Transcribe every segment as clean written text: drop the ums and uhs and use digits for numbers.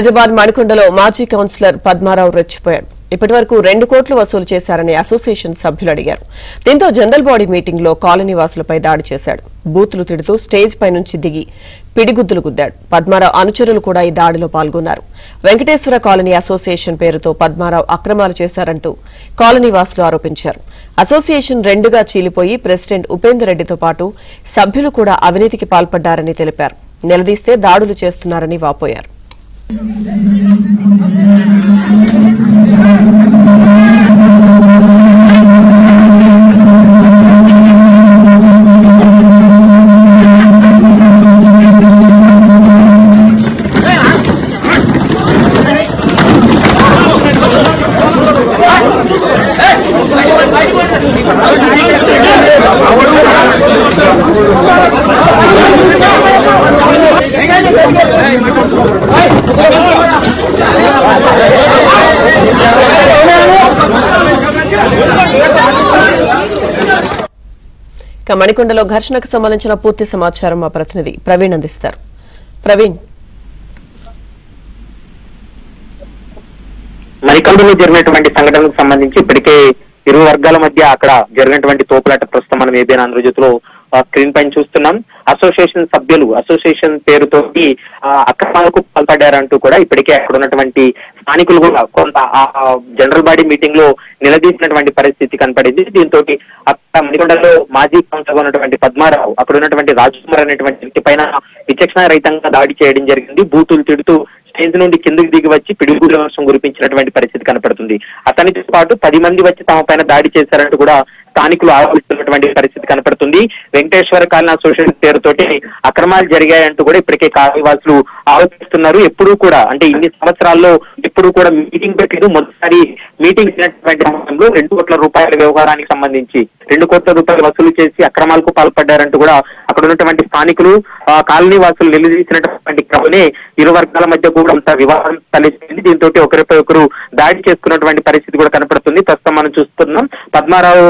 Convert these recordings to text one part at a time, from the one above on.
హైదరాబాద్ మణికొండలో మాజీ కౌన్సిలర్ పద్మారావు రెచ్చిపోయాడు. ఇప్పటివరకు 2 కోట్లు వసూలు చేశారని అసోసియేషన్ సభ్యులు అడిగారు. దీంతో జనరల్ బాడీ మీటింగ్ లో కాలనీ వాసులపై దాడి చేశాడు. బూతులు తిడుతూ స్టేజ్ పై నుంచి దిగి పిడిగుద్దులు గుద్దాడు. పద్మారావు అనుచరులు కూడా ఈ దాడిలో పాల్గొన్నారు. వెంకటేశ్వర కాలనీ అసోసియేషన్ పేరుతో పద్మారావు అక్రమాలు చేశారంటూ కాలనీ వాసులు ఆరోపించారు. అసోసియేషన్ 2గా చీలిపోయి ప్రెసిడెంట్ ఉపేందర్ రెడ్డితో పాటు సభ్యులు కూడా అవినీతికి పాల్పడ్డారని తెలిపారు. నిలదీస్తే దాడులు చేస్తున్నారని వాపోయారు. మణికొండలో ఘర్షణకు సంబంధించిన పూర్తి సమాచారం మా ప్రతినిధి ప్రవీణ్ అందిస్తారు. ప్రవీణ్, మణికొండలో జరిగినటువంటి సంఘటనకు సంబంధించి ఇప్పటికే ఇరు వర్గాల మధ్య అక్కడ జరిగినటువంటి తోపులాట ప్రస్తుతం మనం ఏబిఎన్ ఆంధ్రజ్యోతిలో స్క్రీన్ పైన చూస్తున్నాం. అసోసియేషన్ సభ్యులు అసోసియేషన్ పేరుతోటి అక్రమాలకు పాల్పడ్డారంటూ కూడా ఇప్పటికే అక్కడ ఉన్నటువంటి స్థానికులు కూడా కొంత జనరల్ బాడీ మీటింగ్ లో నిలదీసినటువంటి పరిస్థితి కనపడింది. దీంతో అక్కడ మణికొండలో మాజీ కౌన్సిలర్ ఉన్నటువంటి పద్మారావు అక్కడ ఉన్నటువంటి రాజ్కుమార్ అనేటువంటి వ్యక్తి పైన విచక్షణ రహితంగా దాడి చేయడం జరిగింది. బూతులు తిడుతూ స్టేజ్ నుండి కిందకి దిగి వచ్చి పిడుగుల వర్షం కురిపించినటువంటి పరిస్థితి కనపడుతుంది. అతనితో పాటు 10 మంది వచ్చి తమ పైన దాడి చేశారంటూ కూడా స్థానికులు ఆరోపిస్తున్నటువంటి పరిస్థితి కనపడుతుంది. వెంకటేశ్వర కాలనీ అసోసియేషన్ పేరుతోటి అక్రమాలు జరిగాయంటూ కూడా ఇప్పటికే కాలనీవాసులు ఆరోపిస్తున్నారు. ఎప్పుడూ కూడా అంటే ఇన్ని సంవత్సరాల్లో ఎప్పుడు కూడా మీటింగ్ పెట్టలేదు. మొదటిసారి మీటింగ్ అయినటువంటి సమయంలో 2 కోట్ల రూపాయల వ్యవహారానికి సంబంధించి 2 కోట్ల రూపాయలు వసూలు చేసి అక్రమాలకు పాల్పడ్డారంటూ కూడా అక్కడ ఉన్నటువంటి స్థానికులు కాలనీ వాసులు నిలదీసినటువంటి క్రమమే ఇరు వర్గాల మధ్య కూడా అంత వివాదం తలెత్తింది. దీంతో ఒకరిపై ఒకరు దాడి చేసుకున్నటువంటి పరిస్థితి కూడా కనపడుతుంది. ప్రస్తుతం మనం చూస్తున్నాం పద్మారావు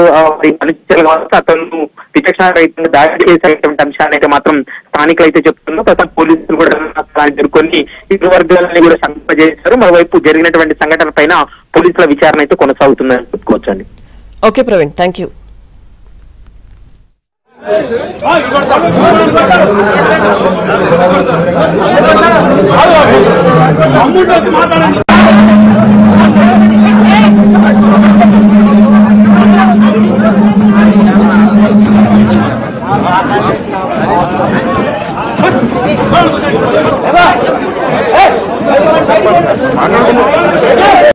అతను విచక్షణ రహితంగా దాడి చేసేటువంటి అంశాన్ని అయితే మాత్రం స్థానికులు అయితే చెప్తున్నారు. ప్రస్తుతం పోలీసులు కూడా ఎదుర్కొని ఇరు వర్గాలని కూడా సంపజేశారు. మరోవైపు జరిగినటువంటి సంఘటన పైన పోలీసుల విచారణ అయితే కొనసాగుతుందని చెప్పుకోవచ్చండి. Okay Praveen, thank you. మాట్లాడుకుంటున్నాం